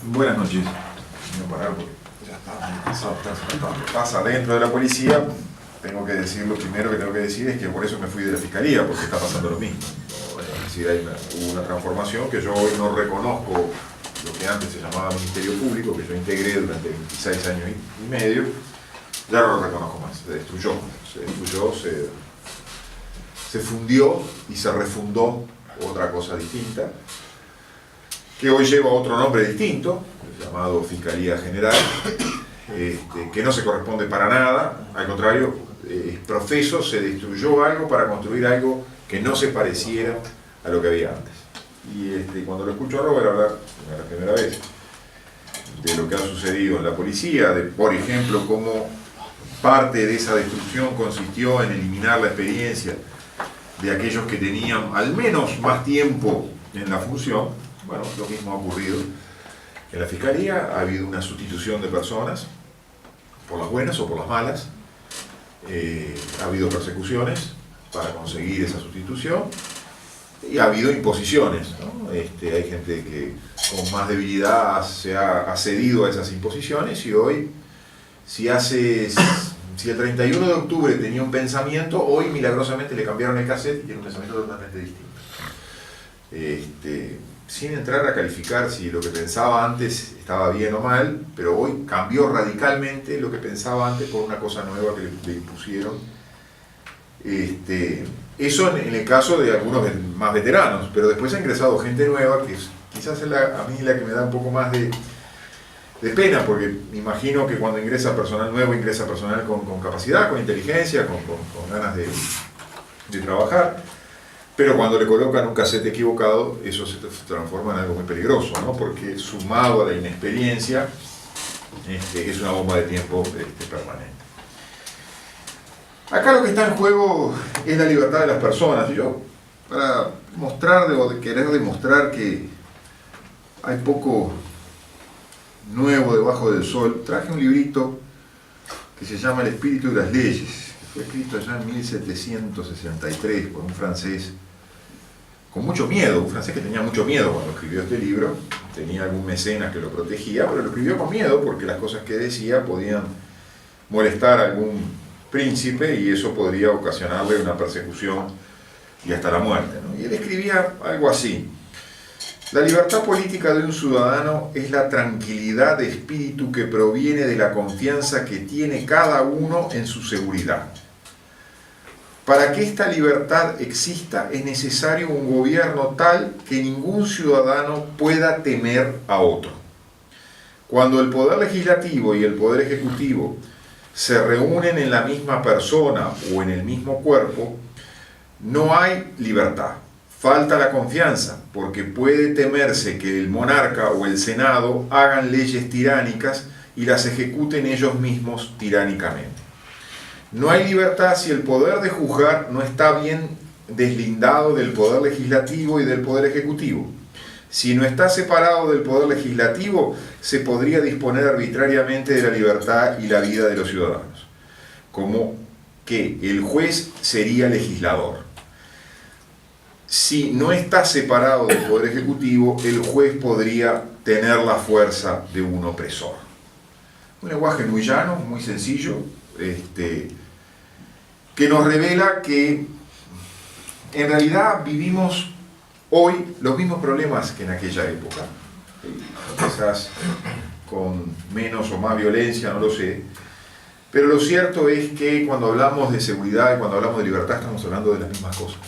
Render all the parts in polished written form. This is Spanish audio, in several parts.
Buenas noches. Voy a parar porque ya está cansado. Pasa dentro de la policía. Tengo que decir, lo primero que tengo que decir es que por eso me fui de la fiscalía, porque está pasando lo mismo. Es decir, hubo una transformación que yo hoy no reconozco lo que antes se llamaba Ministerio Público, que yo integré durante 26 años y medio. Ya no lo reconozco más. Se destruyó, se fundió y se refundó otra cosa distinta, que hoy lleva otro nombre distinto, llamado Fiscalía General, que no se corresponde para nada, al contrario, es profeso, se destruyó algo para construir algo que no se pareciera a lo que había antes. Y cuando lo escucho a Robert hablar, la primera vez, de lo que ha sucedido en la policía, de, por ejemplo, cómo parte de esa destrucción consistió en eliminar la experiencia de aquellos que tenían al menos más tiempo en la función. Bueno, lo mismo ha ocurrido en la Fiscalía. Ha habido una sustitución de personas, por las buenas o por las malas. Ha habido persecuciones para conseguir esa sustitución y ha habido imposiciones, ¿no? Hay gente que con más debilidad se ha cedido a esas imposiciones, y hoy, si el 31 de octubre tenía un pensamiento, hoy milagrosamente le cambiaron el cassette y tiene un pensamiento totalmente distinto. Sin entrar a calificar si lo que pensaba antes estaba bien o mal, pero hoy cambió radicalmente lo que pensaba antes por una cosa nueva que le impusieron. Eso en el caso de algunos más veteranos, pero después ha ingresado gente nueva, que quizás es a mí la que me da un poco más de pena, porque me imagino que cuando ingresa personal nuevo, ingresa personal con capacidad, con inteligencia, con ganas de trabajar. Pero cuando le colocan un cassette equivocado, eso se transforma en algo muy peligroso, ¿no? Porque sumado a la inexperiencia, es una bomba de tiempo permanente. Acá lo que está en juego es la libertad de las personas. Y yo, para mostrar o de querer demostrar que hay poco nuevo debajo del sol, traje un librito que se llama El espíritu de las leyes, que fue escrito ya en 1763 por un francés con mucho miedo, un francés que tenía mucho miedo cuando escribió este libro. Tenía algún mecenas que lo protegía, pero lo escribió con miedo porque las cosas que decía podían molestar a algún príncipe y eso podría ocasionarle una persecución y hasta la muerte, ¿no? Y él escribía algo así: la libertad política de un ciudadano es la tranquilidad de espíritu que proviene de la confianza que tiene cada uno en su seguridad. Para que esta libertad exista es necesario un gobierno tal que ningún ciudadano pueda temer a otro. Cuando el poder legislativo y el poder ejecutivo se reúnen en la misma persona o en el mismo cuerpo, no hay libertad. Falta la confianza, porque puede temerse que el monarca o el senado hagan leyes tiránicas y las ejecuten ellos mismos tiránicamente. No hay libertad si el poder de juzgar no está bien deslindado del poder legislativo y del poder ejecutivo. Si no está separado del poder legislativo, se podría disponer arbitrariamente de la libertad y la vida de los ciudadanos, como que el juez sería legislador. Si no está separado del poder ejecutivo, el juez podría tener la fuerza de un opresor. Un lenguaje muy llano, muy sencillo, que nos revela que en realidad vivimos hoy los mismos problemas que en aquella época. Quizás con menos o más violencia, no lo sé. Pero lo cierto es que cuando hablamos de seguridad y cuando hablamos de libertad estamos hablando de las mismas cosas.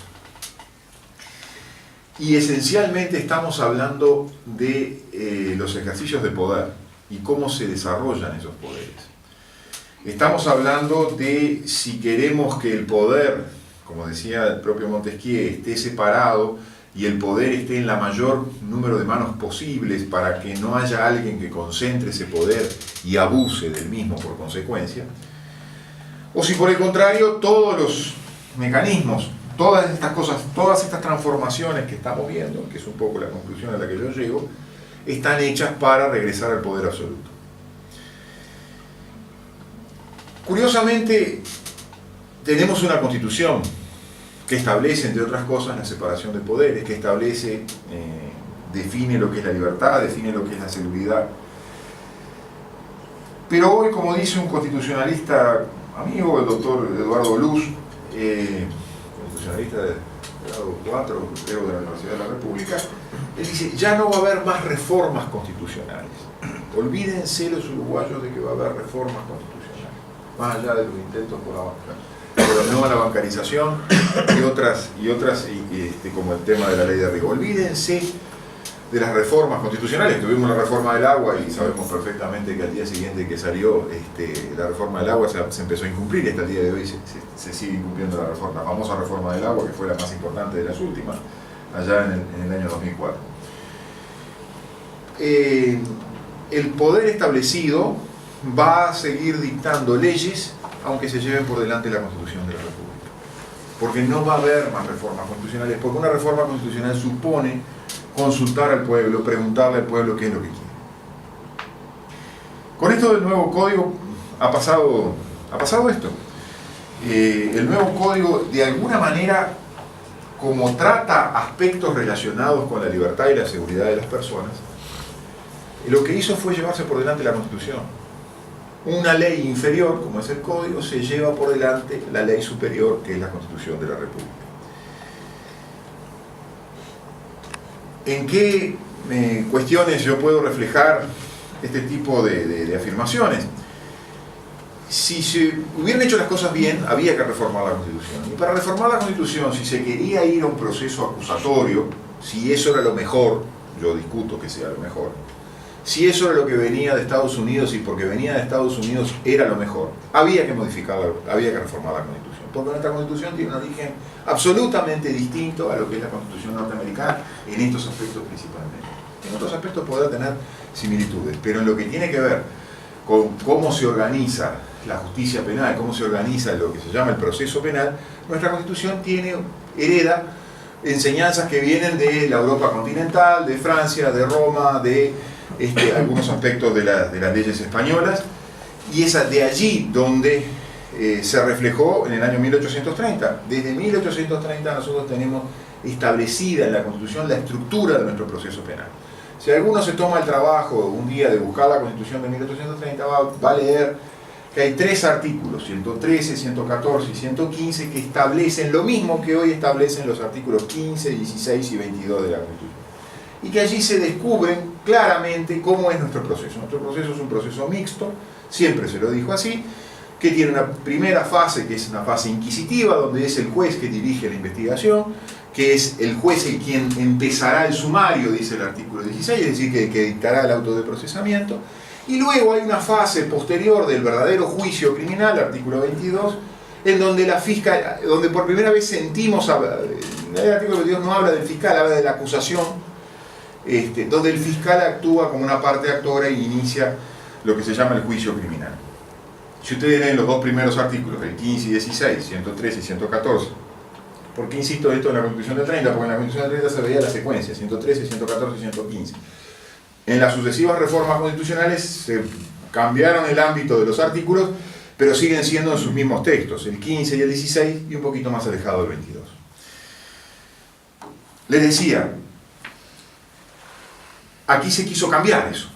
Y esencialmente estamos hablando de los ejercicios de poder y cómo se desarrollan esos poderes. Estamos hablando de si queremos que el poder, como decía el propio Montesquieu, esté separado y el poder esté en la mayor número de manos posibles para que no haya alguien que concentre ese poder y abuse del mismo por consecuencia. O si por el contrario todos los mecanismos, todas estas cosas, todas estas transformaciones que estamos viendo, que es un poco la conclusión a la que yo llego, están hechas para regresar al poder absoluto. Curiosamente, tenemos una constitución que establece, entre otras cosas, la separación de poderes, que establece define lo que es la libertad, define lo que es la seguridad. Pero hoy, como dice un constitucionalista amigo, el doctor Eduardo Luz, constitucionalista de grado 4, creo, de la Universidad de la República, él dice, ya no va a haber más reformas constitucionales. Olvídense los uruguayos de que va a haber reformas constitucionales, más allá de los intentos por no a la bancarización y otras como el tema de la ley de riego. Olvídense de las reformas constitucionales. Tuvimos la reforma del agua y sabemos perfectamente que al día siguiente que salió la reforma del agua se empezó a incumplir, y hasta el día de hoy se sigue incumpliendo la famosa reforma del agua, que fue la más importante de las últimas, allá en el año 2004. El poder establecido va a seguir dictando leyes aunque se lleven por delante la Constitución de la República, porque no va a haber más reformas constitucionales, porque una reforma constitucional supone consultar al pueblo, preguntarle al pueblo qué es lo que quiere. Con esto del nuevo código ha pasado esto. El nuevo código, de alguna manera, como trata aspectos relacionados con la libertad y la seguridad de las personas, lo que hizo fue llevarse por delante la Constitución. Una ley inferior, como es el código, se lleva por delante la ley superior, que es la Constitución de la República. ¿En qué cuestiones yo puedo reflejar este tipo de afirmaciones? Si se hubieran hecho las cosas bien, había que reformar la Constitución. Y para reformar la Constitución, si se quería ir a un proceso acusatorio, si eso era lo mejor, yo discuto que sea lo mejor, si eso era lo que venía de Estados Unidos y porque venía de Estados Unidos era lo mejor, había que modificarla, había que reformar la Constitución. Porque nuestra Constitución tiene un origen absolutamente distinto a lo que es la Constitución norteamericana en estos aspectos principalmente. En otros aspectos podrá tener similitudes, pero en lo que tiene que ver con cómo se organiza la justicia penal, cómo se organiza lo que se llama el proceso penal, nuestra Constitución hereda enseñanzas que vienen de la Europa continental, de Francia, de Roma, de algunos aspectos de las leyes españolas, y es de allí donde se reflejó en el año 1830. Desde 1830 nosotros tenemos establecida en la Constitución la estructura de nuestro proceso penal. Si alguno se toma el trabajo un día de buscar la Constitución de 1830, va a leer que hay 3 artículos, 113, 114 y 115, que establecen lo mismo que hoy establecen los artículos 15, 16 y 22 de la Constitución. Y que allí se descubren claramente cómo es nuestro proceso. Nuestro proceso es un proceso mixto, siempre se lo dijo así, que tiene una primera fase, que es una fase inquisitiva, donde es el juez que dirige la investigación, que es el juez el quien empezará el sumario, dice el artículo 16, es decir, que dictará el auto de procesamiento. Y luego hay una fase posterior del verdadero juicio criminal, artículo 22, en donde donde por primera vez sentimos, el artículo 22 no habla del fiscal, habla de la acusación, donde el fiscal actúa como una parte actora y inicia lo que se llama el juicio criminal. Si ustedes leen los 2 primeros artículos, el 15 y 16, 113 y 114, ¿por qué insisto esto en la Constitución del 30? Porque en la Constitución del 30 se veía la secuencia, 113, 114 y 115. En las sucesivas reformas constitucionales se cambiaron el ámbito de los artículos, pero siguen siendo en sus mismos textos, el 15 y el 16, y un poquito más alejado del 22. Les decía, aquí se quiso cambiar eso.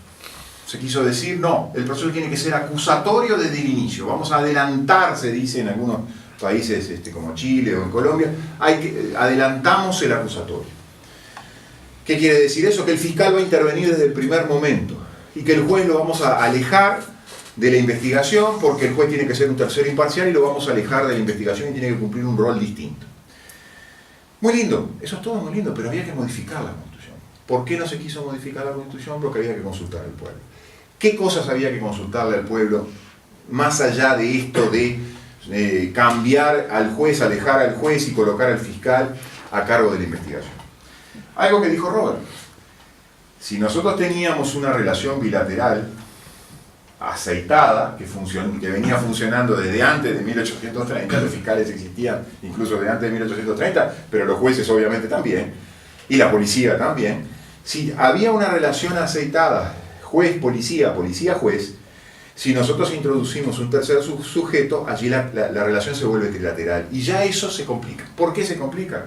Se quiso decir, no, el proceso tiene que ser acusatorio desde el inicio. Vamos a adelantar, se dice en algunos países como Chile o en Colombia, adelantamos el acusatorio. ¿Qué quiere decir eso? Que el fiscal va a intervenir desde el primer momento y que el juez lo vamos a alejar de la investigación, porque el juez tiene que ser un tercero imparcial y lo vamos a alejar de la investigación y tiene que cumplir un rol distinto. Muy lindo, eso es todo muy lindo, pero había que modificar la Constitución. ¿Por qué no se quiso modificar la Constitución? Porque había que consultar al pueblo. ¿Qué cosas había que consultarle al pueblo más allá de esto de cambiar al juez, alejar al juez y colocar al fiscal a cargo de la investigación? Algo que dijo Robert: si nosotros teníamos una relación bilateral aceitada, que venía funcionando desde antes de 1830, los fiscales existían incluso desde antes de 1830, pero los jueces obviamente también, y la policía también, si había una relación aceitada, juez-policía, policía-juez, si nosotros introducimos un tercer sujeto, allí la relación se vuelve trilateral, y ya eso se complica. ¿Por qué se complica?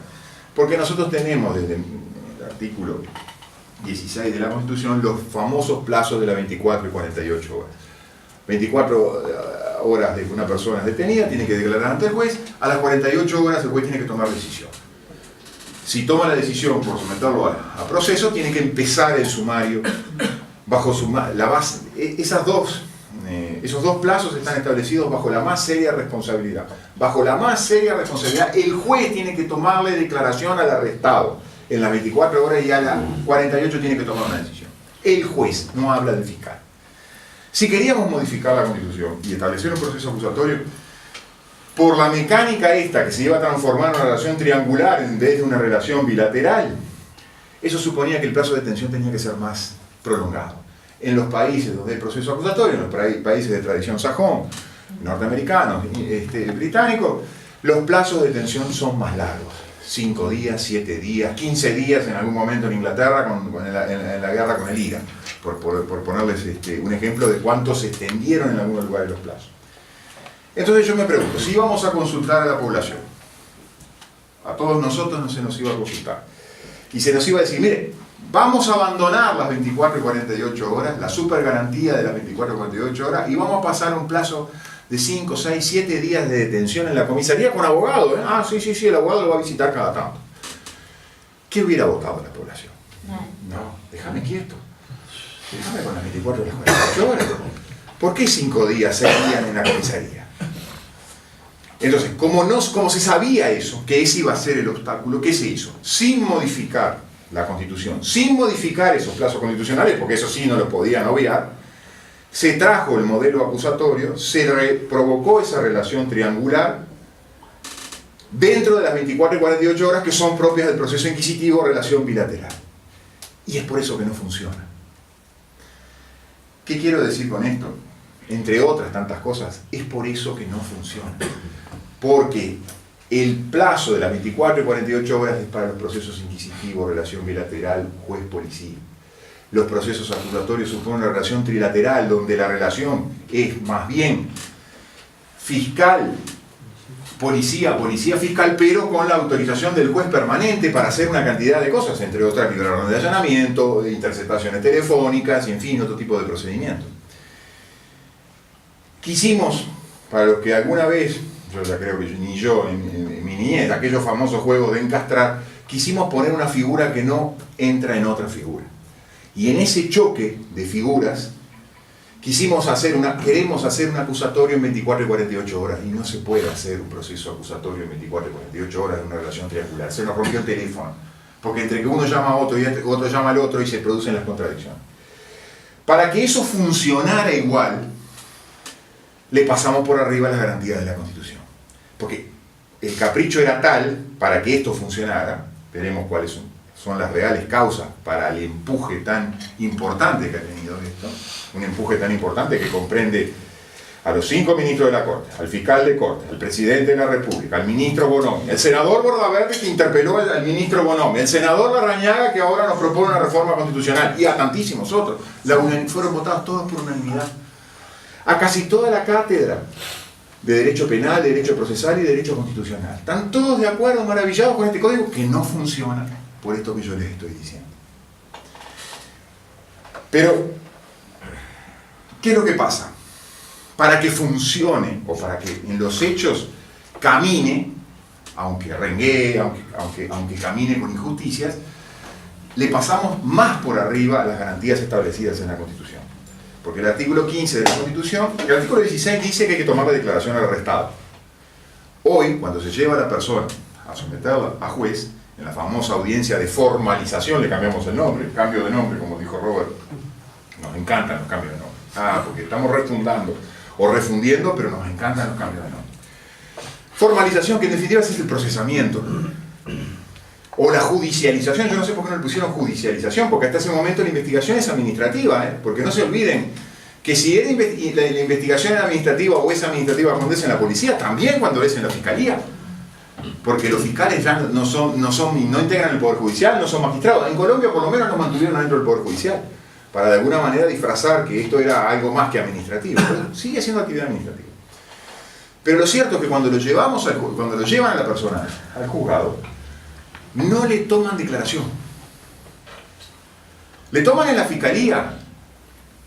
Porque nosotros tenemos desde el artículo 16 de la Constitución los famosos plazos de las 24 y 48 horas. 24 horas de que una persona es detenida, tiene que declarar ante el juez, a las 48 horas el juez tiene que tomar decisión. Si toma la decisión por someterlo a proceso, tiene que empezar el sumario bajo la base. Esos dos plazos están establecidos bajo la más seria responsabilidad. Bajo la más seria responsabilidad, el juez tiene que tomarle declaración al arrestado en las 24 horas y a las 48 tiene que tomar una decisión. El juez, no habla del fiscal. Si queríamos modificar la Constitución y establecer un proceso acusatorio, por la mecánica esta que se iba a transformar en una relación triangular en vez de una relación bilateral, eso suponía que el plazo de detención tenía que ser más prolongado. En los países donde hay proceso acusatorio, en los países de tradición sajón, norteamericanos, británicos, los plazos de detención son más largos. 5 días, 7 días, 15 días en algún momento en Inglaterra en la guerra con el IRA, por ponerles un ejemplo de cuánto se extendieron en algunos lugares los plazos. Entonces yo me pregunto, si íbamos a consultar a la población, a todos nosotros no se nos iba a consultar, y se nos iba a decir, mire, vamos a abandonar las 24 y 48 horas, la super garantía de las 24 y 48 horas, y vamos a pasar un plazo de 5, 6, 7 días de detención en la comisaría con abogado, ¿eh? Ah, sí, el abogado lo va a visitar cada tanto. ¿Qué hubiera votado la población? No, déjame quieto. Déjame con las 24 y las 48 horas. ¿Por qué 5 días, 6 días en la comisaría? Entonces, como se sabía eso, que ese iba a ser el obstáculo, ¿qué se hizo? Sin modificar la Constitución, sin modificar esos plazos constitucionales, porque eso sí no lo podían obviar, se trajo el modelo acusatorio, se provocó esa relación triangular dentro de las 24 y 48 horas que son propias del proceso inquisitivo, relación bilateral. Y es por eso que no funciona. ¿Qué quiero decir con esto? Entre otras tantas cosas, es por eso que no funciona. Porque el plazo de las 24 y 48 horas es para los procesos inquisitivos, relación bilateral, juez-policía. Los procesos acusatorios suponen una relación trilateral, donde la relación es más bien fiscal, policía, fiscal, pero con la autorización del juez permanente para hacer una cantidad de cosas, entre otras liberación de allanamiento, interceptaciones telefónicas y en fin, otro tipo de procedimientos. Quisimos, para los que alguna vez, yo ya creo que ni yo, en mi niñez, aquellos famosos juegos de encastrar, quisimos poner una figura que no entra en otra figura. Y en ese choque de figuras, queremos hacer un acusatorio en 24 y 48 horas, y no se puede hacer un proceso acusatorio en 24 y 48 horas en una relación triangular. Se nos rompió el teléfono, porque entre que uno llama a otro y otro llama al otro y se producen las contradicciones. Para que eso funcionara igual, le pasamos por arriba las garantías de la Constitución. Porque el capricho era tal, para que esto funcionara, veremos cuáles son las reales causas para el empuje tan importante que ha tenido esto, un empuje tan importante que comprende a los 5 ministros de la Corte, al fiscal de Corte, al presidente de la República, al ministro Bonomi, el senador Bordaverde que interpeló al ministro Bonomi, el senador Larrañaga que ahora nos propone una reforma constitucional, y a tantísimos otros. Fueron votados todos por unanimidad. A casi toda la cátedra de Derecho Penal, de Derecho Procesal y de Derecho Constitucional. Están todos de acuerdo, maravillados con este código que no funciona, por esto que yo les estoy diciendo. Pero, ¿qué es lo que pasa? Para que funcione, o para que en los hechos camine, aunque renguee, aunque camine con injusticias, le pasamos más por arriba a las garantías establecidas en la Constitución. Porque el artículo 15 de la Constitución, el artículo 16 dice que hay que tomar la declaración al arrestado. Hoy, cuando se lleva a la persona a someterla a juez, en la famosa audiencia de formalización, le cambiamos el nombre, cambio de nombre, como dijo Robert, nos encantan los cambios de nombre. Porque estamos refundando o refundiendo, pero nos encantan los cambios de nombre. Formalización, que en definitiva es el procesamiento. O la judicialización, yo no sé por qué no le pusieron judicialización, porque hasta ese momento la investigación es administrativa, porque no se olviden que si la investigación es administrativa o es administrativa cuando es en la policía, también cuando es en la fiscalía. Porque los fiscales ya no integran el Poder Judicial, no son magistrados. En Colombia por lo menos nos mantuvieron dentro del Poder Judicial, para de alguna manera disfrazar que esto era algo más que administrativo, pero sigue siendo actividad administrativa. Pero lo cierto es que cuando lo llevan a la persona al juzgado, no le toman declaración. Le toman en la fiscalía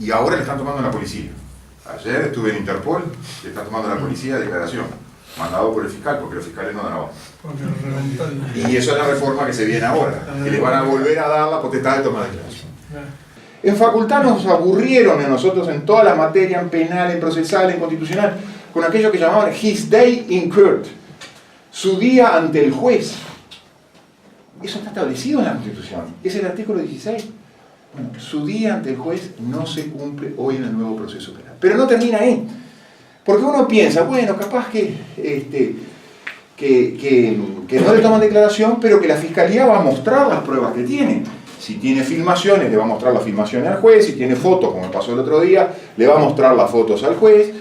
y ahora le están tomando en la policía. Ayer estuve en Interpol, le están tomando a la policía declaración, mandado por el fiscal, porque los fiscales no dan abajo. Y eso es la reforma que se viene ahora, que le van a volver a dar la potestad de tomar declaración. En facultad nos aburrieron a nosotros en todas las materias, en penal, en procesal, en constitucional, con aquello que llamaban his day in court, su día ante el juez. Eso está establecido en la Constitución, es el artículo 16. Bueno, su día ante el juez no se cumple hoy en el nuevo proceso penal. Pero no termina ahí. Porque uno piensa, bueno, capaz que no le toman declaración, pero que la fiscalía va a mostrar las pruebas que tiene. Si tiene filmaciones, le va a mostrar las filmaciones al juez. Si tiene fotos, como pasó el otro día, le va a mostrar las fotos al juez.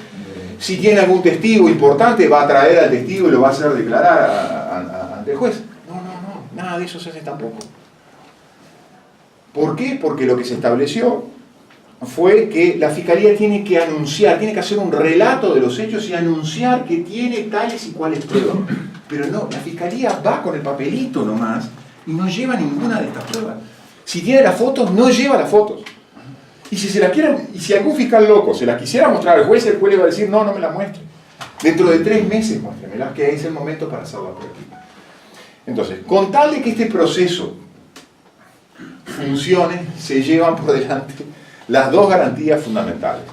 Si tiene algún testigo importante, va a traer al testigo y lo va a hacer declarar ante el juez. No, nada de eso se hace tampoco. ¿Por qué? Porque lo que se estableció fue que la fiscalía tiene que anunciar, tiene que hacer un relato de los hechos y anunciar que tiene tales y cuales pruebas. Pero no, la fiscalía va con el papelito nomás y no lleva ninguna de estas pruebas. Si tiene las fotos, no lleva las fotos. Y si algún fiscal loco se las quisiera mostrar al juez, el juez le va a decir, no me las muestre. Dentro de 3 meses muéstremelas, que es el momento para hacer la prueba. Entonces, con tal de que este proceso funcione, se llevan por delante las dos garantías fundamentales.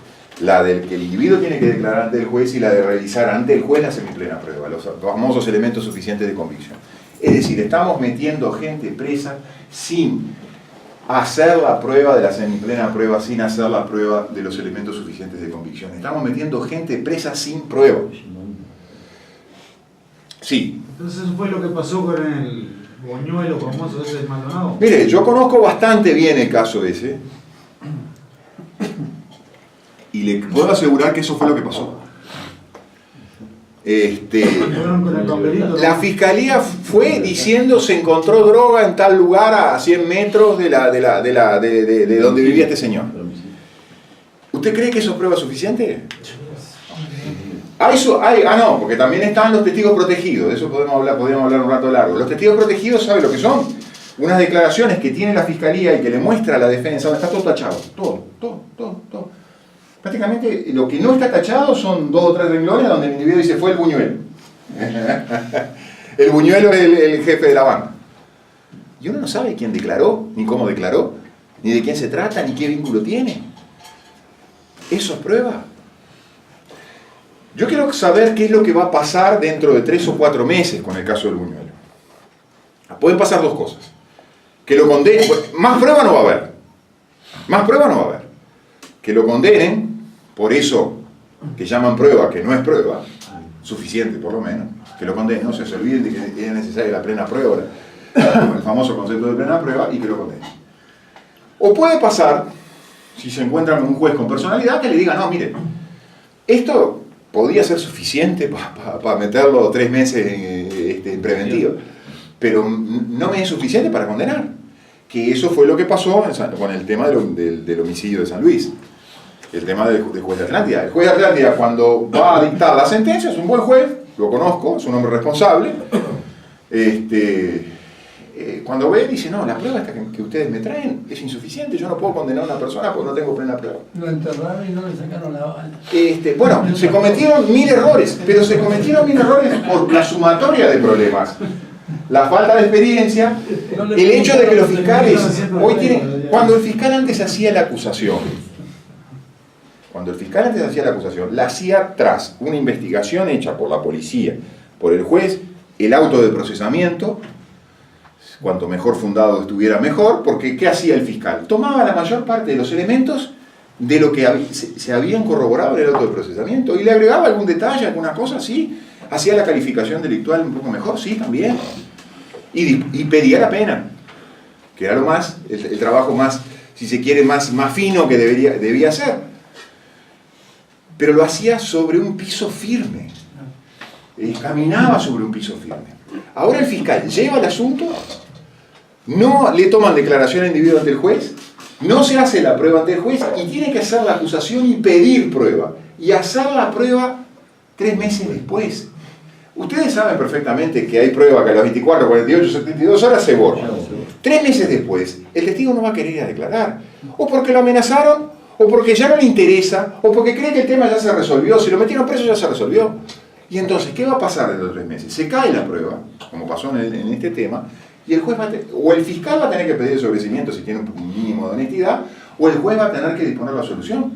La del que el individuo tiene que declarar ante el juez y la de revisar ante el juez la semiplena prueba, los famosos elementos suficientes de convicción. Es decir, estamos metiendo gente presa sin hacer la prueba de la semiplena prueba, sin hacer la prueba de los elementos suficientes de convicción. Estamos metiendo gente presa sin prueba. Sí. Entonces eso fue lo que pasó con el Buñuelo famoso ese de Maldonado. Mire, yo conozco bastante bien el caso ese y le puedo asegurar que eso fue lo que pasó. La fiscalía fue diciendo se encontró droga en tal lugar a 100 metros de donde vivía este señor. ¿Usted cree que eso es prueba suficiente? No, porque también están los testigos protegidos, de eso podríamos hablar un rato largo. Los testigos protegidos, ¿sabe lo que son? Unas declaraciones que tiene la fiscalía y que le muestra a la defensa, donde está todo tachado, todo. Prácticamente lo que no está tachado son 2 o 3 renglones donde el individuo dice fue el Buñuelo. El Buñuelo es el jefe de la banda. Y uno no sabe quién declaró, ni cómo declaró, ni de quién se trata, ni qué vínculo tiene. ¿Eso es prueba? Yo quiero saber qué es lo que va a pasar dentro de 3 o 4 meses con el caso del Buñuelo. Pueden pasar 2 cosas. Que lo condenen, más prueba no va a haber. Que lo condenen, por eso que llaman prueba, que no es prueba, suficiente por lo menos, que lo condenen, no se olviden de que es necesaria la plena prueba, el famoso concepto de plena prueba, y que lo condenen. O puede pasar, si se encuentran con un juez con personalidad, que le diga, no, mire, esto podría ser suficiente para meterlo 3 meses en preventivo, pero no me es suficiente para condenar. Que eso fue lo que pasó con el tema del homicidio de San Luis. El tema del juez de Atlántida. El juez de Atlántida, cuando va a dictar la sentencia, es un buen juez, lo conozco, es un hombre responsable. Cuando ve, dice, no, la prueba esta que ustedes me traen es insuficiente, yo no puedo condenar a una persona porque no tengo plena prueba. Lo enterraron y no le sacaron la bala. Bueno, se cometieron 1000 errores, pero se cometieron 1000 errores por la sumatoria de problemas. La falta de experiencia, el hecho de que los fiscales hoy tienen... Cuando el fiscal antes hacía la acusación, la hacía tras una investigación hecha por la policía, por el juez, el auto de procesamiento, cuanto mejor fundado estuviera mejor, porque ¿qué hacía el fiscal? Tomaba la mayor parte de los elementos de lo que se habían corroborado en el auto de procesamiento y le agregaba algún detalle, alguna cosa, sí, hacía la calificación delictual un poco mejor, sí, también, y pedía la pena, que era lo más, el trabajo más, si se quiere, más fino que debía hacer. Pero lo hacía sobre un piso firme, caminaba sobre un piso firme. Ahora el fiscal lleva el asunto, no le toman declaración al individuo ante el juez, no se hace la prueba ante el juez y tiene que hacer la acusación y pedir prueba. Y hacer la prueba 3 meses después. Ustedes saben perfectamente que hay prueba que a las 24, 48, 72 horas se borra. 3 meses después, el testigo no va a querer ir a declarar. O porque lo amenazaron, o porque ya no le interesa, o porque cree que el tema ya se resolvió. Si lo metieron preso ya se resolvió. Y entonces, ¿qué va a pasar en los 3 meses? Se cae la prueba, como pasó en este tema, y el juez o el fiscal va a tener que pedir el sobreseimiento si tiene un mínimo de honestidad, o el juez va a tener que disponer la solución.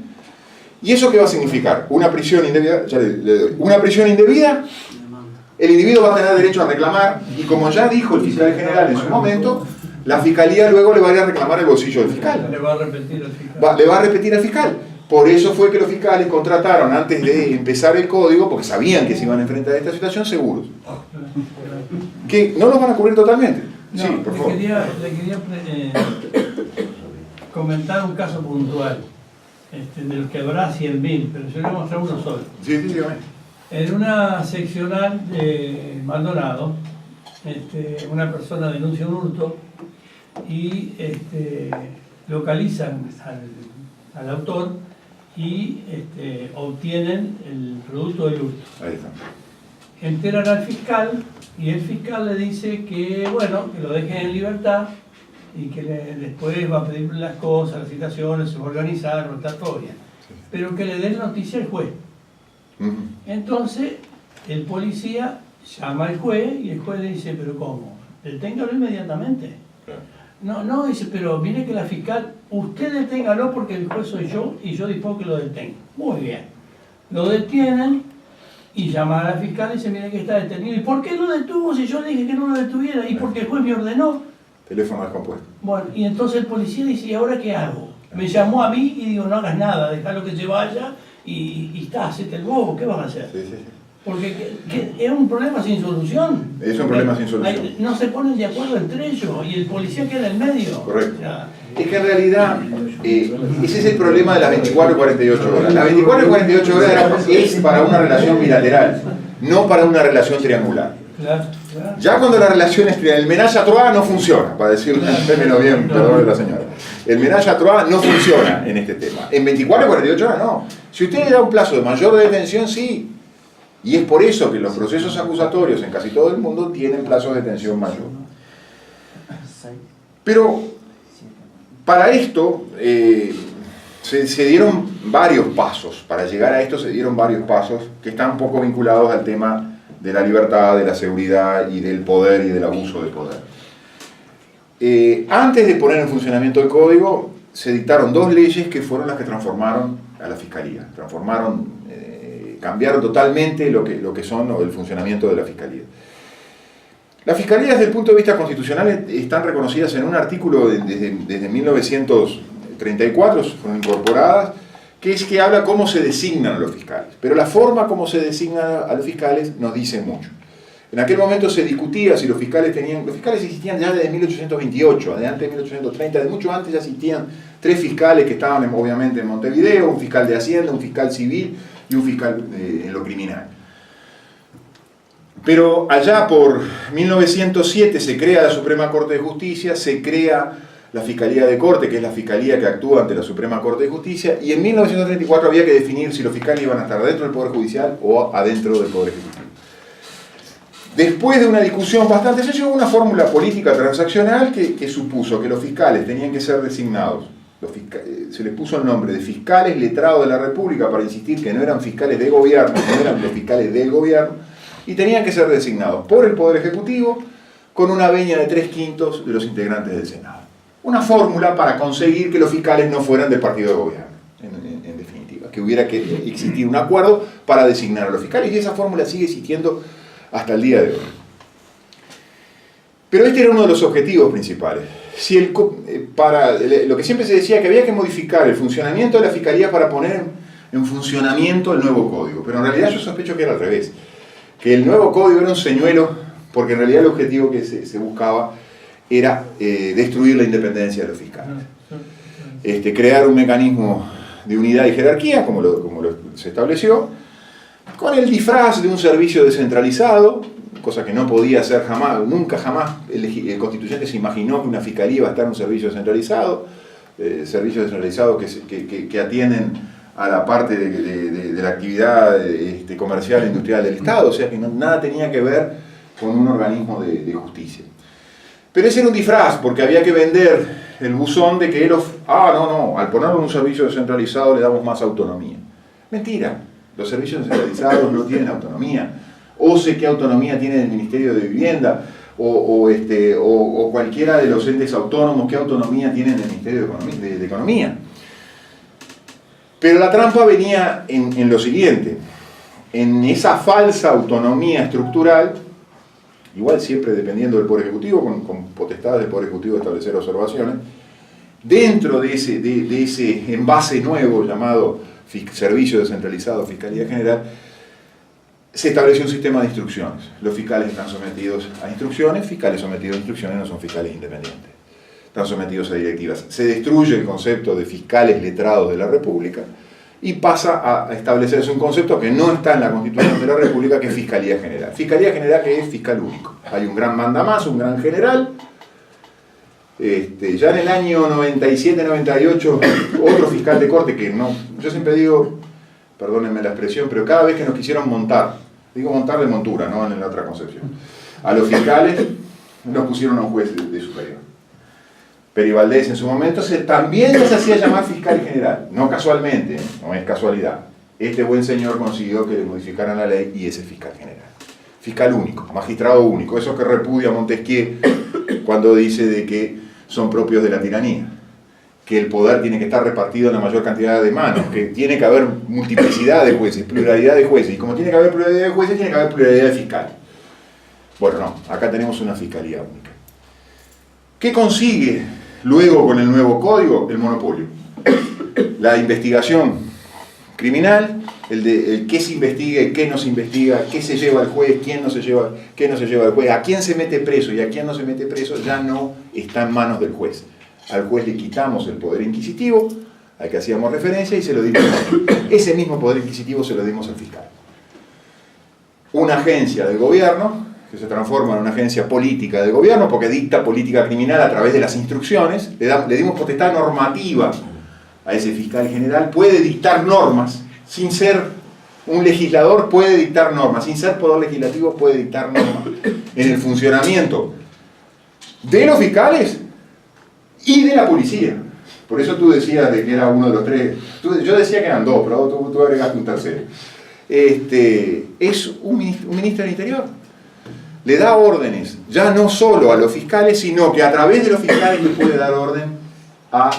¿Y eso qué va a significar? Una prisión indebida, ya le doy, una prisión indebida, el individuo va a tener derecho a reclamar, y como ya dijo el fiscal general en su momento, la fiscalía luego le va a ir a reclamar el bolsillo del fiscal. Le va a repetir al fiscal. Le va a repetir al fiscal. Por eso fue que los fiscales contrataron, antes de empezar el código, porque sabían que se iban a enfrentar a esta situación, seguros. Que no los van a cubrir totalmente. No, Sí, por favor. le quería comentar un caso puntual, del que habrá 100.000, pero yo le voy a mostrar uno solo. Sí, dígame. En una seccional de Maldonado, una persona denuncia un hurto y localizan al autor y obtienen el producto del hurto. Ahí está. Enteran al fiscal y el fiscal le dice que, bueno, que lo dejen en libertad y que después va a pedir las cosas, las citaciones, se va a organizar, va a estar todo bien. Pero que le den noticia al juez. Entonces, el policía llama al juez y el juez le dice, pero ¿cómo? Deténgalo inmediatamente. No, dice, pero mire que la fiscal, usted deténgalo porque el juez soy yo y yo dispongo que lo detenga. Muy bien. Lo detienen y llama a la fiscal y dice, mire que está detenido. ¿Y por qué lo detuvo si yo le dije que no lo detuviera? Y porque el juez me ordenó. Teléfono descompuesto. Bueno, y entonces el policía dice, ¿y ahora qué hago? Me llamó a mí y digo, no hagas nada, déjalo que se vaya y está, hacete el bobo, ¿qué van a hacer? Sí. Porque es un problema sin solución. Es un problema sin solución. No se ponen de acuerdo entre ellos y el policía queda en medio. Correcto. O sea, Es que en realidad, ese es el problema de las 24 y 48 horas. Las 24 y 48 horas es para una relación bilateral, no para una relación triangular. claro. Ya cuando la relación es triangular, el ménage à trois no funciona, para decirlo en términos bien, perdón la señora. El ménage à trois no funciona en este tema. En 24 y 48 horas no. Si usted le da un plazo de mayor detención, sí. Y es por eso que los procesos acusatorios en casi todo el mundo tienen plazos de detención mayor. Pero para esto se dieron varios pasos. Para llegar a esto se dieron varios pasos que están un poco vinculados al tema de la libertad, de la seguridad y del poder y del abuso del poder. Antes de poner en funcionamiento el código, se dictaron 2 leyes que fueron las que transformaron a la Fiscalía. Cambiaron totalmente lo que son el funcionamiento de la Fiscalía. Las Fiscalías, desde el punto de vista constitucional, están reconocidas en un artículo desde 1934, fueron incorporadas, que es que habla cómo se designan a los fiscales. Pero la forma como se designan a los fiscales nos dice mucho. En aquel momento se discutía si los fiscales existían ya desde 1828, de antes de 1830, de mucho antes ya existían 3 fiscales que estaban obviamente en Montevideo, un fiscal de Hacienda, un fiscal civil y un fiscal en lo criminal. Pero allá por 1907 se crea la Suprema Corte de Justicia, se crea la Fiscalía de Corte, que es la fiscalía que actúa ante la Suprema Corte de Justicia, y en 1934 había que definir si los fiscales iban a estar dentro del Poder Judicial o adentro del Poder Ejecutivo. Después de una discusión bastante seria, hubo una fórmula política transaccional que supuso que los fiscales tenían que ser designados. Se les puso el nombre de fiscales letrados de la República para insistir que no eran fiscales de gobierno, no eran los fiscales del gobierno, y tenían que ser designados por el Poder Ejecutivo con una venia de 3/5 de los integrantes del Senado. Una fórmula para conseguir que los fiscales no fueran del partido de gobierno, en definitiva, que hubiera que existir un acuerdo para designar a los fiscales, y esa fórmula sigue existiendo hasta el día de hoy. Pero este era uno de los objetivos principales. Lo que siempre se decía que había que modificar el funcionamiento de la Fiscalía para poner en funcionamiento el nuevo código, pero en realidad yo sospecho que era al revés, que el nuevo código era un señuelo, porque en realidad el objetivo que se buscaba era destruir la independencia de los fiscales. Crear un mecanismo de unidad y jerarquía, como se estableció, con el disfraz de un servicio descentralizado, cosa que no podía ser nunca jamás el constituyente se imaginó que una fiscalía iba a estar en un servicio descentralizado, servicios descentralizados que atienden a la parte de la actividad comercial e industrial del Estado, o sea que nada tenía que ver con un organismo de justicia. Pero ese era un disfraz, porque había que vender el buzón de que al ponerlo en un servicio descentralizado le damos más autonomía. Mentira, los servicios descentralizados no tienen autonomía. O sé qué autonomía tiene el Ministerio de Vivienda, o cualquiera de los entes autónomos, qué autonomía tienen el Ministerio de Economía. Pero la trampa venía en lo siguiente, en esa falsa autonomía estructural, igual siempre dependiendo del Poder Ejecutivo, con potestades del Poder Ejecutivo de establecer observaciones, dentro de ese envase nuevo llamado Servicio Descentralizado, Fiscalía General, se estableció un sistema de instrucciones. Los fiscales están sometidos a instrucciones, fiscales sometidos a instrucciones no son fiscales independientes, están sometidos a directivas. Se destruye el concepto de fiscales letrados de la República y pasa a establecerse un concepto que no está en la Constitución de la República, que es Fiscalía General. Fiscalía General, que es fiscal único. Hay un gran mandamás, un gran general. Ya en el año 97-98, otro fiscal de corte que no, yo siempre digo, perdónenme la expresión, pero cada vez que nos quisieron montar, digo montar de montura, no en la otra concepción, a los fiscales nos pusieron a un juez de superior. Peri Valdés en su momento también les hacía llamar fiscal general, no casualmente, no es casualidad. Este buen señor consiguió que le modificaran la ley y ese fiscal general. Fiscal único, magistrado único, eso que repudia Montesquieu cuando dice de que son propios de la tiranía, que el poder tiene que estar repartido en la mayor cantidad de manos, que tiene que haber multiplicidad de jueces, pluralidad de jueces, y como tiene que haber pluralidad de jueces, tiene que haber pluralidad de fiscales. Bueno, no, acá tenemos una fiscalía única. ¿Qué consigue luego con el nuevo código? El monopolio. La investigación criminal, el qué se investiga y qué no se investiga, qué se lleva al juez, qué no se lleva al juez, a quién se mete preso y a quién no se mete preso, ya no está en manos del juez. Al juez le quitamos el poder inquisitivo, al que hacíamos referencia, y se lo dimos. Ese mismo poder inquisitivo se lo dimos al fiscal. Una agencia del gobierno, que se transforma en una agencia política del gobierno, porque dicta política criminal a través de las instrucciones, le dimos potestad normativa a ese fiscal general, puede dictar normas, sin ser un legislador puede dictar normas, sin ser poder legislativo puede dictar normas en el funcionamiento de los fiscales y de la policía. Por eso tú decías de que era uno de los tres, yo decía que eran dos, pero tú agregaste un tercero. Es un ministro del Interior. Le da órdenes, ya no solo a los fiscales, sino que a través de los fiscales le puede dar orden a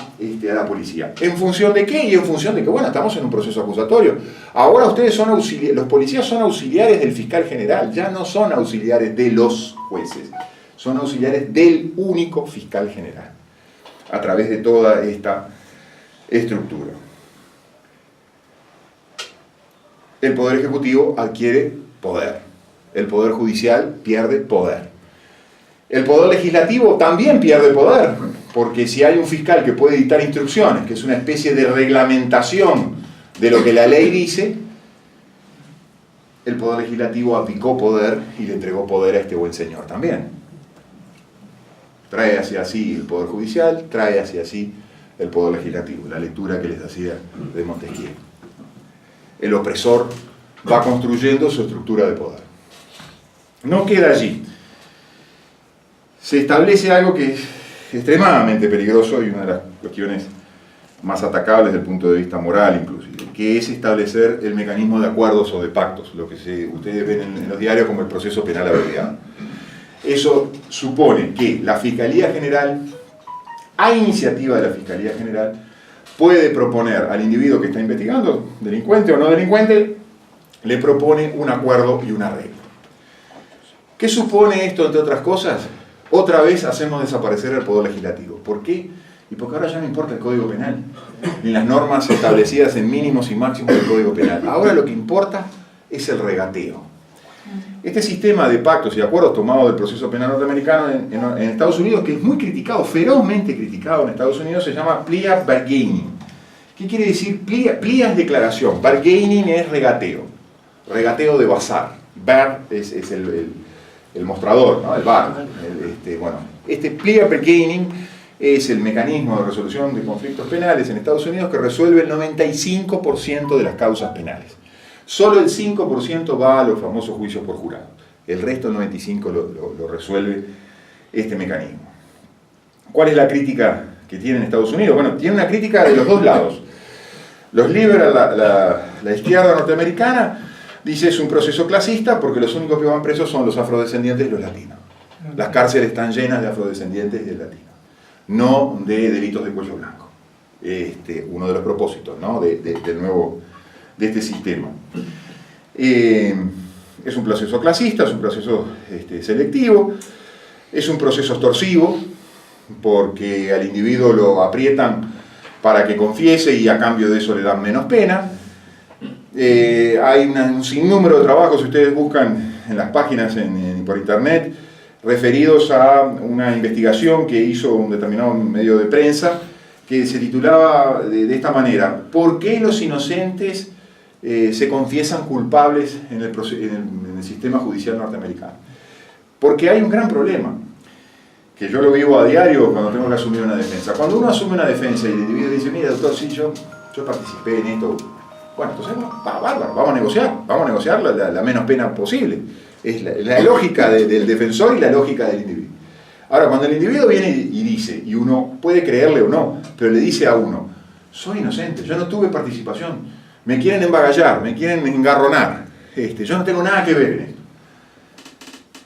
la policía. ¿En función de qué? Y en función de que, bueno, estamos en un proceso acusatorio. Ahora ustedes son auxiliares, los policías son auxiliares del fiscal general, ya no son auxiliares de los jueces, son auxiliares del único fiscal general, a través de toda esta estructura. El Poder Ejecutivo adquiere poder, el Poder Judicial pierde poder. El Poder Legislativo también pierde poder, porque si hay un fiscal que puede dictar instrucciones, que es una especie de reglamentación de lo que la ley dice, el Poder Legislativo aplicó poder y le entregó poder a este buen señor también. Trae hacia sí el Poder Judicial, trae hacia sí el Poder Legislativo, la lectura que les hacía de Montesquieu. El opresor va construyendo su estructura de poder. No queda allí. Se establece algo que es extremadamente peligroso y una de las cuestiones más atacables desde el punto de vista moral inclusive, que es establecer el mecanismo de acuerdos o de pactos, lo que ustedes ven en los diarios como el proceso penal abreviado. Eso supone que la Fiscalía General, a iniciativa de la Fiscalía General, puede proponer al individuo que está investigando, delincuente o no delincuente, le propone un acuerdo y un arreglo. ¿Qué supone esto, entre otras cosas? Otra vez hacemos desaparecer el Poder Legislativo. ¿Por qué? Y porque ahora ya no importa el Código Penal, ni las normas establecidas en mínimos y máximos del Código Penal. Ahora lo que importa es el regateo. Este sistema de pactos y acuerdos tomado del proceso penal norteamericano en Estados Unidos, que es muy criticado, ferozmente criticado en Estados Unidos, se llama plea bargaining. ¿Qué quiere decir? Plea es declaración, bargaining es regateo, regateo de bazar. Bar es el mostrador, ¿no? El bar. Este plea bargaining es el mecanismo de resolución de conflictos penales en Estados Unidos que resuelve el 95% de las causas penales. Solo el 5% va a los famosos juicios por jurado. El resto, el 95%, lo resuelve este mecanismo. ¿Cuál es la crítica que tiene en Estados Unidos? Bueno, tiene una crítica de los dos lados. Los liberal, la izquierda norteamericana, dice es un proceso clasista porque los únicos que van presos son los afrodescendientes y los latinos. Las cárceles están llenas de afrodescendientes y de latinos, no de delitos de cuello blanco. Uno de los propósitos, ¿no? de este sistema. Es un proceso clasista, es un proceso selectivo, es un proceso extorsivo, porque al individuo lo aprietan para que confiese y a cambio de eso le dan menos pena. Hay un sinnúmero de trabajos, si ustedes buscan en las páginas por internet, referidos a una investigación que hizo un determinado medio de prensa, que se titulaba de esta manera: ¿por qué los inocentes se confiesan culpables en el sistema judicial norteamericano? Porque hay un gran problema, que yo lo vivo a diario cuando tengo que asumir una defensa. Cuando uno asume una defensa y el individuo dice, mira doctor, sí, yo participé en esto, bueno, entonces bárbaro, vamos a negociar la menos pena posible. Es la lógica del defensor y la lógica del individuo. Ahora, cuando el individuo viene y dice, y uno puede creerle o no, pero le dice a uno, soy inocente, yo no tuve participación, me quieren embagallar, me quieren engarronar, yo no tengo nada que ver en esto.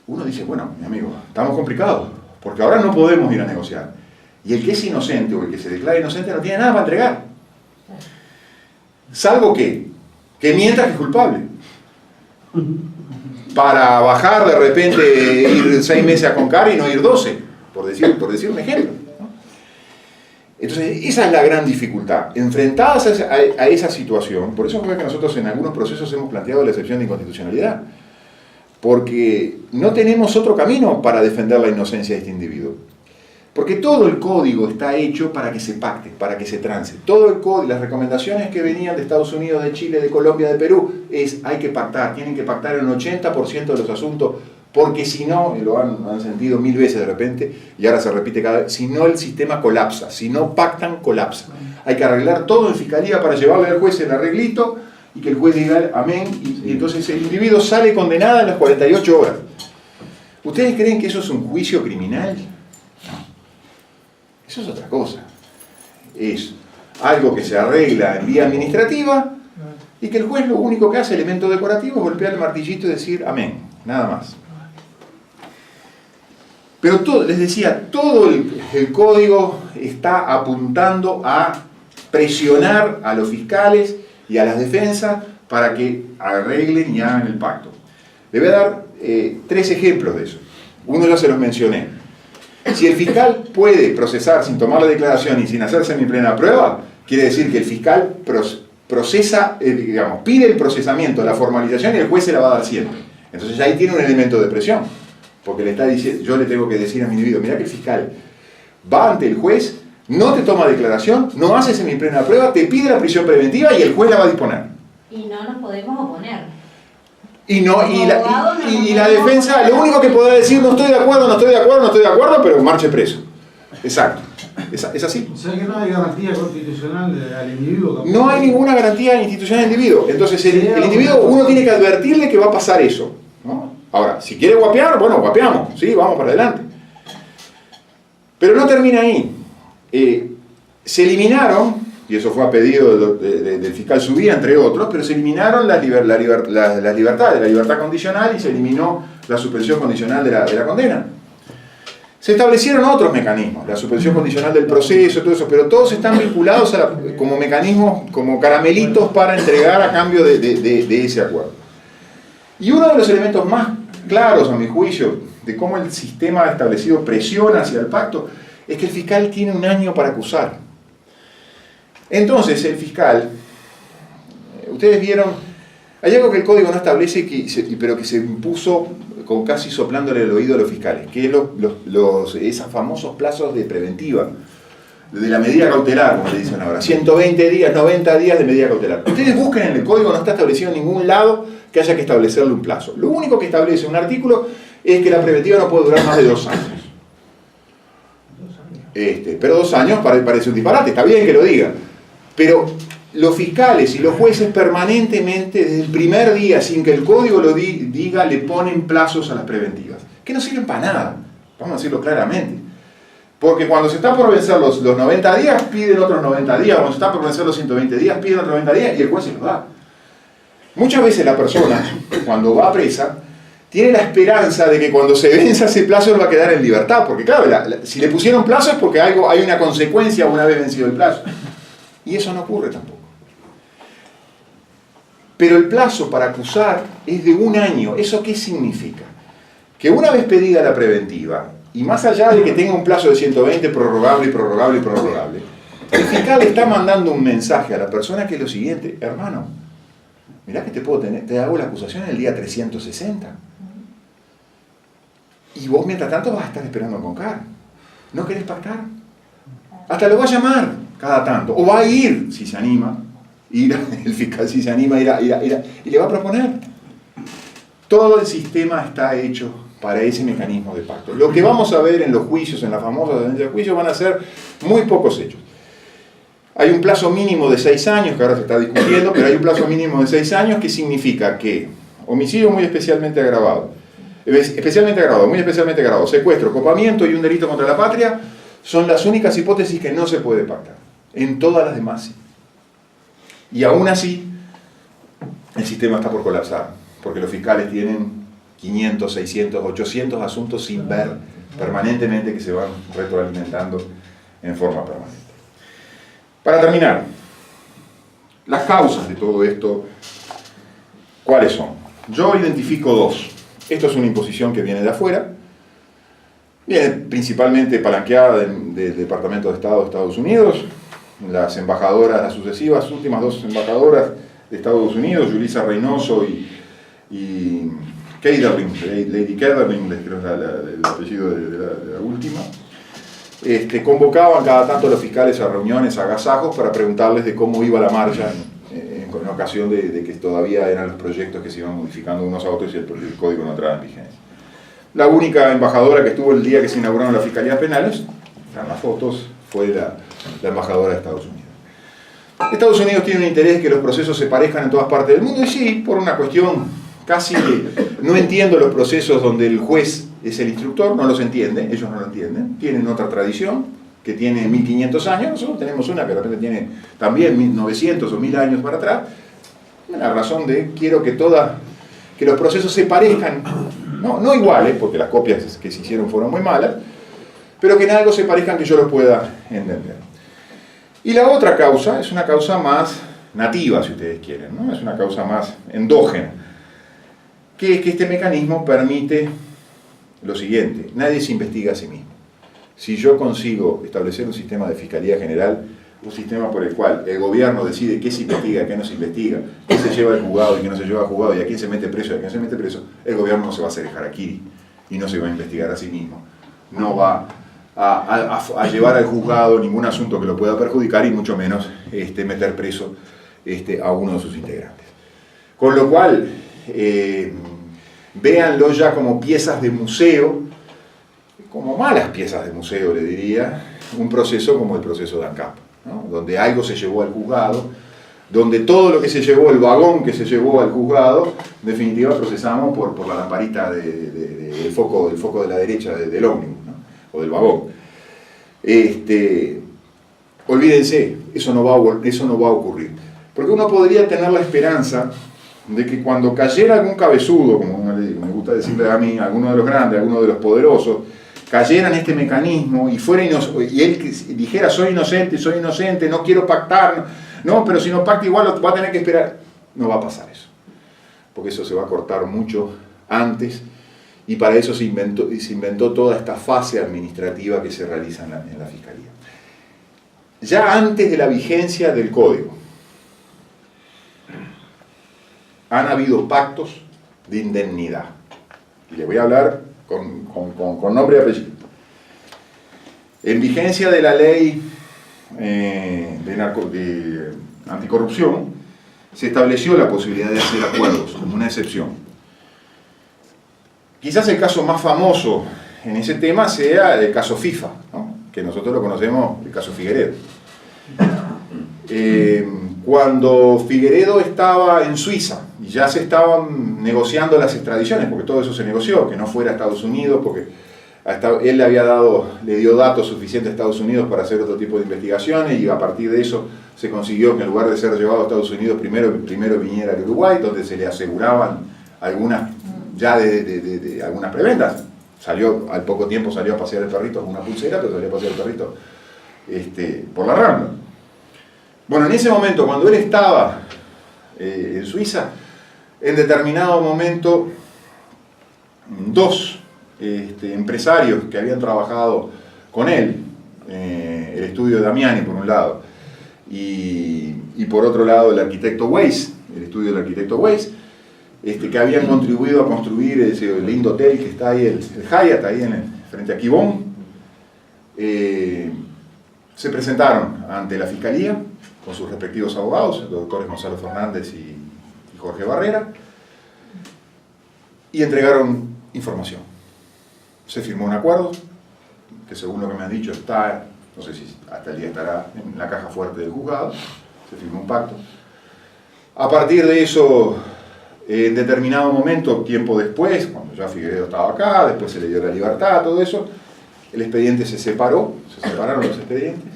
Uno dice, bueno, mi amigo, estamos complicados, porque ahora no podemos ir a negociar. Y el que es inocente o el que se declara inocente no tiene nada para entregar. Salvo que mienta que es culpable. Para bajar de repente, ir 6 meses a Concar y no ir 12, por decir un ejemplo, ¿no? Entonces, esa es la gran dificultad. Enfrentadas a esa situación, por eso fue que nosotros en algunos procesos hemos planteado la excepción de inconstitucionalidad, porque no tenemos otro camino para defender la inocencia de este individuo. Porque todo el código está hecho para que se pacte, para que se trance. Todo el código, las recomendaciones que venían de Estados Unidos, de Chile, de Colombia, de Perú, hay que pactar, tienen que pactar en un 80% de los asuntos, porque si no, y lo han sentido 1000 veces de repente, y ahora se repite cada vez, si no el sistema colapsa, si no pactan, colapsa. Hay que arreglar todo en fiscalía para llevarle al juez el arreglito, y que el juez diga amén, y entonces el individuo sale condenado en las 48 horas. ¿Ustedes creen que eso es un juicio criminal? Eso es otra cosa. Es algo que se arregla en vía administrativa y que el juez lo único que hace, elemento decorativo, es golpear el martillito y decir amén, nada más. Pero todo, les decía, todo el código está apuntando a presionar a los fiscales y a las defensas para que arreglen y hagan el pacto. Le voy a dar 3 ejemplos de eso. Uno ya se los mencioné. Si el fiscal puede procesar sin tomar la declaración y sin hacer semiplena prueba, quiere decir que el fiscal procesa, pide el procesamiento, la formalización, y el juez se la va a dar siempre. Entonces ahí tiene un elemento de presión, porque le está diciendo, yo le tengo que decir a mi individuo, mira que el fiscal va ante el juez, no te toma declaración, no hace semiplena prueba, te pide la prisión preventiva y el juez la va a disponer. Y no nos podemos oponer. Y la defensa, lo único que podrá decir, no estoy de acuerdo, pero marche preso. Exacto. ¿Es así? O sea que no hay garantía constitucional al individuo. No hay ninguna garantía institucional al individuo. Entonces el individuo, uno tiene que advertirle que va a pasar eso, ¿no? Ahora, si quiere guapear, bueno, guapeamos, sí, vamos para adelante. Pero no termina ahí. Se eliminaron, y eso fue a pedido del fiscal Subía, entre otros, pero se eliminaron las libertades, la libertad condicional, y se eliminó la suspensión condicional de la condena. Se establecieron otros mecanismos, la suspensión condicional del proceso, todo eso, pero todos están vinculados como mecanismos, como caramelitos para entregar a cambio de ese acuerdo. Y uno de los elementos más claros, a mi juicio, de cómo el sistema establecido presiona hacia el pacto, es que el fiscal tiene 1 año para acusar. Entonces el fiscal, ustedes vieron, hay algo que el código no establece, pero que se impuso con casi soplándole el oído a los fiscales, que es esos famosos plazos de preventiva, de la medida cautelar, como le dicen ahora, 120 días, 90 días de medida cautelar. Ustedes busquen en el código, no está establecido en ningún lado que haya que establecerle un plazo. Lo único que establece un artículo es que la preventiva no puede durar más de 2 años. Pero 2 años parece un disparate, está bien que lo diga. Pero los fiscales y los jueces permanentemente, desde el primer día, sin que el código lo diga, le ponen plazos a las preventivas, que no sirven para nada, vamos a decirlo claramente. Porque cuando se está por vencer los 90 días, piden otros 90 días, cuando se está por vencer los 120 días, piden otros 90 días y el juez se los da. Muchas veces la persona, cuando va presa, tiene la esperanza de que cuando se venza ese plazo él va a quedar en libertad, porque claro, si le pusieron plazo es porque hay una consecuencia una vez vencido el plazo. Y eso no ocurre tampoco. Pero el plazo para acusar es de 1 año. ¿Eso qué significa? Que una vez pedida la preventiva, y más allá de que tenga un plazo de 120 prorrogable y prorrogable y prorrogable, el fiscal le está mandando un mensaje a la persona que es lo siguiente: hermano, mirá que te hago la acusación el día 360. Y vos mientras tanto vas a estar esperando con CAR. ¿No querés pactar? Hasta lo va a llamar cada tanto. O va a ir, si se anima, el fiscal si se anima, y le va a proponer. Todo el sistema está hecho para ese mecanismo de pacto. Lo que vamos a ver en los juicios, en la famosa audiencia de juicio, van a ser muy pocos hechos. Hay un plazo mínimo de 6 años, que ahora se está discutiendo, pero hay un plazo mínimo de 6 años que significa que homicidio muy especialmente agravado, muy especialmente agravado, secuestro, copamiento y un delito contra la patria son las únicas hipótesis que no se puede pactar. En todas las demás sí. Y aún así, el sistema está por colapsar, porque los fiscales tienen 500, 600, 800 asuntos sin ver permanentemente que se van retroalimentando en forma permanente. Para terminar, las causas de todo esto, ¿cuáles son? Yo identifico 2. Esto es una imposición que viene de afuera, viene principalmente palanqueada del Departamento de Estado de Estados Unidos. Las embajadoras, las últimas 2 embajadoras de Estados Unidos, Yulisa Reynoso y Kederling, Lady Kederling, creo que es el apellido de la última, convocaban cada tanto a los fiscales a reuniones, a agasajos, para preguntarles de cómo iba la marcha en ocasión de que todavía eran los proyectos que se iban modificando unos a otros y el código no entraba en vigencia. La única embajadora que estuvo el día que se inauguraron las fiscalías penales, están las fotos, fue la embajadora de Estados Unidos. Estados Unidos tiene un interés que los procesos se parezcan en todas partes del mundo, y sí, por una cuestión casi no entiendo los procesos donde el juez es el instructor, no los entiende, ellos no lo entienden, tienen otra tradición que tiene 1500 años, nosotros tenemos una que de repente tiene también 1900 o 1000 años para atrás. La razón de quiero que los procesos se parezcan, no iguales, porque las copias que se hicieron fueron muy malas, pero que en algo se parezcan que yo los pueda entender. Y la otra causa es una causa más nativa, si ustedes quieren, ¿no? Es una causa más endógena, que es que este mecanismo permite lo siguiente: nadie se investiga a sí mismo. Si yo consigo establecer un sistema de fiscalía general, un sistema por el cual el gobierno decide qué se investiga, qué no se investiga, qué se lleva al juzgado y qué no se lleva al juzgado, y a quién se mete preso y a quién se mete preso, el gobierno no se va a hacer el harakiri y no se va a investigar a sí mismo. No va a llevar al juzgado ningún asunto que lo pueda perjudicar, y mucho menos meter preso a uno de sus integrantes. Con lo cual, véanlo ya como piezas de museo, como malas piezas de museo, le diría, un proceso como el proceso de ANCAP, ¿no? Donde algo se llevó al juzgado, donde todo lo que se llevó, el vagón que se llevó al juzgado, en definitiva procesamos por la lamparita del foco de la derecha del ómnibus, ¿no? O del vagón. Olvídense, eso no va a ocurrir. Porque uno podría tener la esperanza de que cuando cayera algún cabezudo, como me gusta decirle a mí, alguno de los grandes, alguno de los poderosos, cayera en este mecanismo y él dijera soy inocente, no quiero pactar, no, pero si no pacta igual va a tener que esperar. No va a pasar eso, porque eso se va a cortar mucho antes, y para eso se inventó toda esta fase administrativa que se realiza en la Fiscalía. Ya antes de la vigencia del Código, han habido pactos de indemnidad. Y le voy a hablar con nombre y apellido. En vigencia de la ley de anticorrupción, se estableció la posibilidad de hacer acuerdos como una excepción. Quizás el caso más famoso en ese tema sea el caso FIFA, ¿no? Que nosotros lo conocemos, el caso Figueredo. Cuando Figueredo estaba en Suiza y ya se estaban negociando las extradiciones, porque todo eso se negoció, que no fuera a Estados Unidos, porque él le dio datos suficientes a Estados Unidos para hacer otro tipo de investigaciones, y a partir de eso se consiguió que en lugar de ser llevado a Estados Unidos, primero viniera al Uruguay, donde se le aseguraban algunas, ya de algunas preventas. Al poco tiempo salió a pasear el perrito con una pulsera, pero salió a pasear el perrito por la Rambla. Bueno, en ese momento, cuando él estaba en Suiza, en determinado momento, dos empresarios que habían trabajado con él, el estudio de Damiani por un lado, y por otro lado el arquitecto Weiss, el estudio del arquitecto Weiss, que habían contribuido a construir ese lindo hotel que está ahí, el Hyatt, ahí frente a Quibón, se presentaron ante la Fiscalía con sus respectivos abogados, los doctores Gonzalo Fernández y Jorge Barrera, y entregaron información. Se firmó un acuerdo, que según lo que me han dicho está, no sé si hasta el día estará en la caja fuerte del juzgado, se firmó un pacto. A partir de eso, en determinado momento, tiempo después, cuando ya Figueredo estaba acá, después se le dio la libertad, todo eso, el expediente se separaron los expedientes.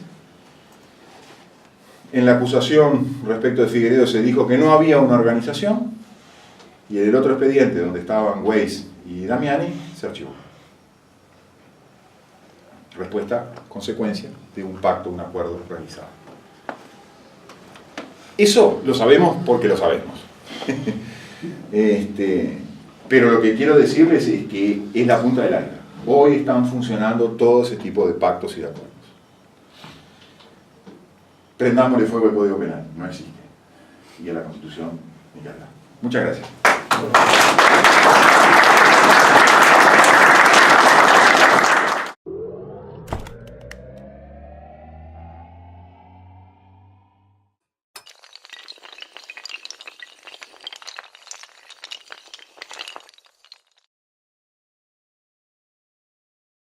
En la acusación respecto de Figueredo se dijo que no había una organización, y en el otro expediente, donde estaban Weiss y Damiani, se archivó. Respuesta, consecuencia de un pacto, un acuerdo realizado. Eso lo sabemos porque lo sabemos. Pero lo que quiero decirles es que es la punta del iceberg. Hoy están funcionando todo ese tipo de pactos y de acuerdos. Prendámosle fuego al Código Penal, no existe. Y a la Constitución, ni que hablar. Muchas gracias.